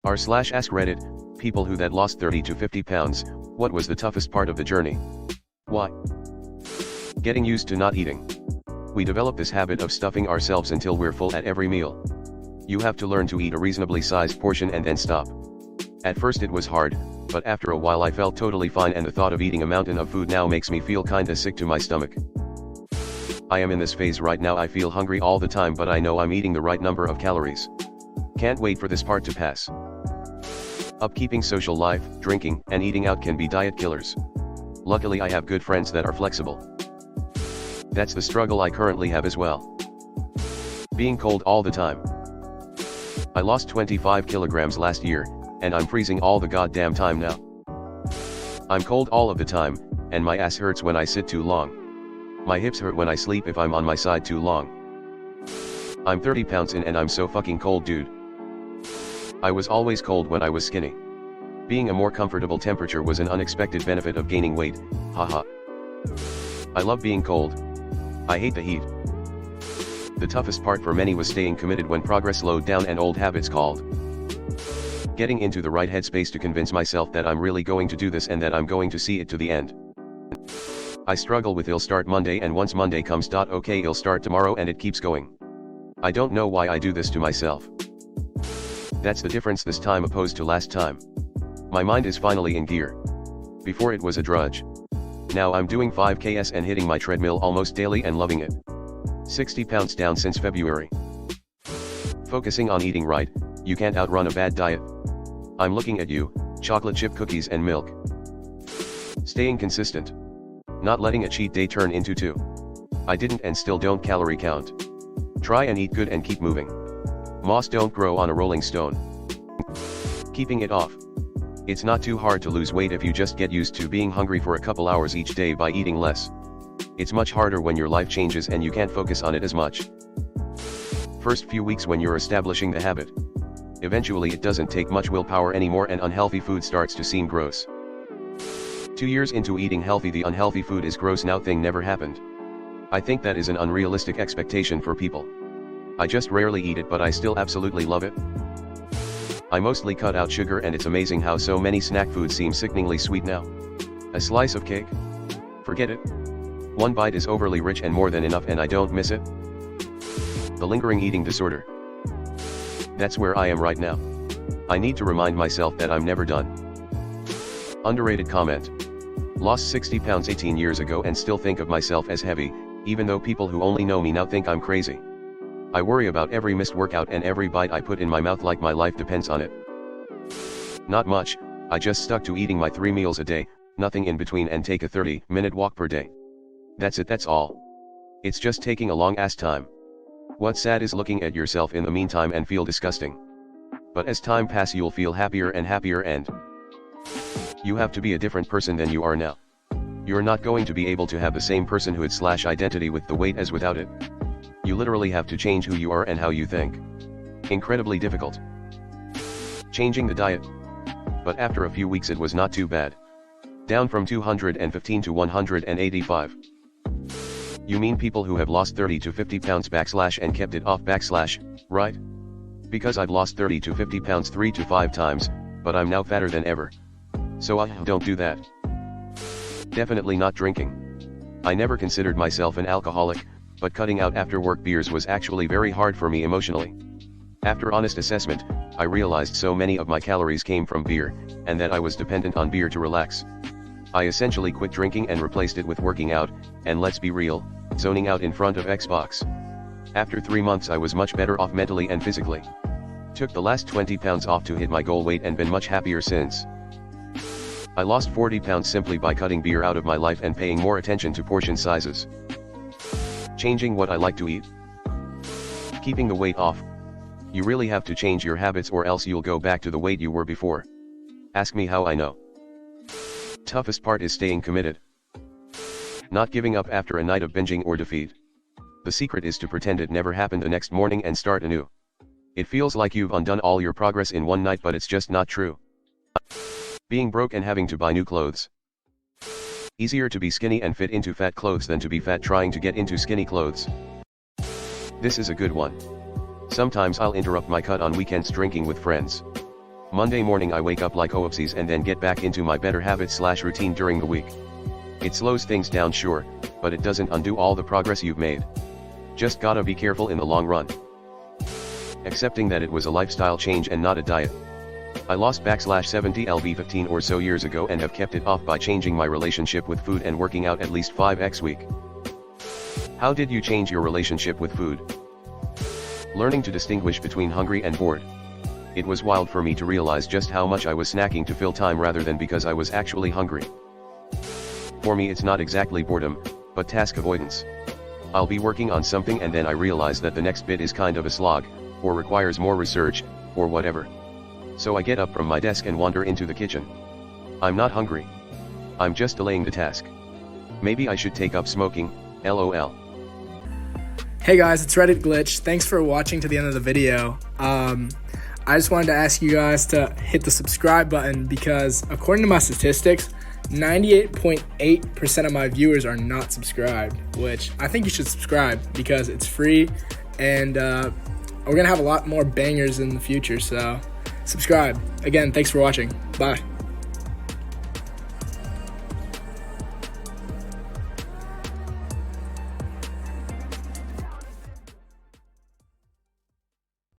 r/AskReddit, people who that lost 30 to 50 pounds, what was the toughest part of the journey? Why? Getting used to not eating. We develop this habit of stuffing ourselves until we're full at every meal. You have to learn to eat a reasonably sized portion and then stop. At first it was hard, but after a while I felt totally fine, and the thought of eating a mountain of food now makes me feel kinda sick to my stomach. I am in this phase right now. I feel hungry all the time, but I know I'm eating the right number of calories. Can't wait for this part to pass. Upkeeping social life, drinking, and eating out can be diet killers. Luckily I have good friends that are flexible. That's the struggle I currently have as well. Being cold all the time. I lost 25 kilograms last year, and I'm freezing all the goddamn time now. I'm cold all of the time, and my ass hurts when I sit too long. My hips hurt when I sleep if I'm on my side too long. I'm 30 pounds in and I'm so fucking cold, dude. I was always cold when I was skinny. Being a more comfortable temperature was an unexpected benefit of gaining weight, haha. I love being cold. I hate the heat. The toughest part for many was staying committed when progress slowed down and old habits called. Getting into the right headspace to convince myself that I'm really going to do this and that I'm going to see it to the end. I struggle with "I'll start Monday," and once Monday comes, okay, I'll start tomorrow, and it keeps going. I don't know why I do this to myself. That's the difference this time opposed to last time. My mind is finally in gear. Before it was a drudge. Now I'm doing 5Ks and hitting my treadmill almost daily and loving it. 60 pounds down since February. Focusing on eating right, you can't outrun a bad diet. I'm looking at you, chocolate chip cookies and milk. Staying consistent. Not letting a cheat day turn into two. I didn't and still don't calorie count. Try and eat good and keep moving. Moss don't grow on a rolling stone. Keeping it off. It's not too hard to lose weight if you just get used to being hungry for a couple hours each day by eating less. It's much harder when your life changes and you can't focus on it as much. First few weeks when you're establishing the habit. Eventually it doesn't take much willpower anymore and unhealthy food starts to seem gross. 2 years into eating healthy, the unhealthy food is gross now thing never happened. I think that is an unrealistic expectation for people. I just rarely eat it, but I still absolutely love it. I mostly cut out sugar, and it's amazing how so many snack foods seem sickeningly sweet now. A slice of cake? Forget it. One bite is overly rich and more than enough, and I don't miss it. The lingering eating disorder. That's where I am right now. I need to remind myself that I'm never done. Underrated comment. Lost 60 pounds 18 years ago and still think of myself as heavy, even though people who only know me now think I'm crazy. I worry about every missed workout and every bite I put in my mouth like my life depends on it. Not much, I just stuck to eating my 3 meals a day, nothing in between, and take a 30-minute walk per day. That's it, that's all. It's just taking a long ass time. What's sad is looking at yourself in the meantime and feel disgusting. But as time passes you'll feel happier and happier, and you have to be a different person than you are now. You're not going to be able to have the same personhood/identity with the weight as without it. You literally have to change who you are and how you think. Incredibly difficult. Changing the diet. But after a few weeks it was not too bad. Down from 215 to 185. You mean people who have lost 30 to 50 pounds / and kept it off /, right? Because I've lost 30 to 50 pounds 3 to 5 times, but I'm now fatter than ever. So I don't do that. Definitely not drinking. I never considered myself an alcoholic, but cutting out after work beers was actually very hard for me emotionally. After honest assessment, I realized so many of my calories came from beer, and that I was dependent on beer to relax. I essentially quit drinking and replaced it with working out, and let's be real, zoning out in front of Xbox. After 3 months I was much better off mentally and physically. Took the last 20 pounds off to hit my goal weight and been much happier since. I lost 40 pounds simply by cutting beer out of my life and paying more attention to portion sizes. Changing what I like to eat. Keeping the weight off. You really have to change your habits or else you'll go back to the weight you were before. Ask me how I know. Toughest part is staying committed. Not giving up after a night of binging or defeat. The secret is to pretend it never happened the next morning and start anew. It feels like you've undone all your progress in one night, but it's just not true. Being broke and having to buy new clothes. Easier to be skinny and fit into fat clothes than to be fat trying to get into skinny clothes. This is a good one. Sometimes I'll interrupt my cut on weekends drinking with friends. Monday morning I wake up like oopsies and then get back into my better habit/routine during the week. It slows things down, sure, but it doesn't undo all the progress you've made. Just gotta be careful in the long run. Accepting that it was a lifestyle change and not a diet. I lost /70 lb 15 or so years ago and have kept it off by changing my relationship with food and working out at least 5x week. How did you change your relationship with food? Learning to distinguish between hungry and bored. It was wild for me to realize just how much I was snacking to fill time rather than because I was actually hungry. For me it's not exactly boredom, but task avoidance. I'll be working on something and then I realize that the next bit is kind of a slog, or requires more research, or whatever. So I get up from my desk and wander into the kitchen. I'm not hungry. I'm just delaying the task. Maybe I should take up smoking, lol. Hey guys, it's Reddit Glitch. Thanks for watching to the end of the video. I just wanted to ask you guys to hit the subscribe button because according to my statistics, 98.8% of my viewers are not subscribed, which I think you should subscribe because it's free and we're going to have a lot more bangers in the future, so subscribe. Again, thanks for watching. Bye.